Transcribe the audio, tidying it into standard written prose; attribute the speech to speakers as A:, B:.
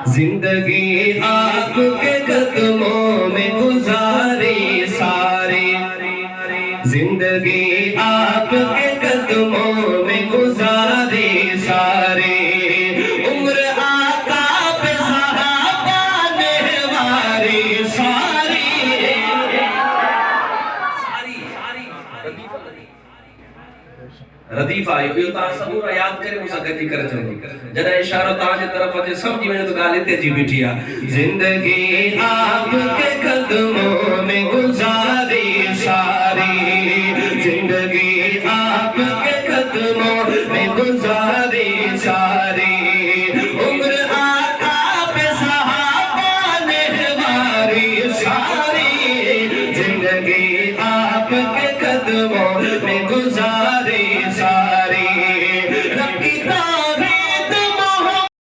A: زندگی آپ کے قدموں میں گزاری ساری، زندگی آپ کے قدموں میں گزاری ساری، عمر آقا پہ صحابہ نے واری ساری ردیف آئیو یہ تاں سبورا یاد کرے مسا گتی کر چلو جنہ اشارہ تاں طرف اچھے سمجھی میں نے تو گالے تیجی بیٹھیا زندگی آپ کے قدموں میں گزاری ساری، زندگی آپ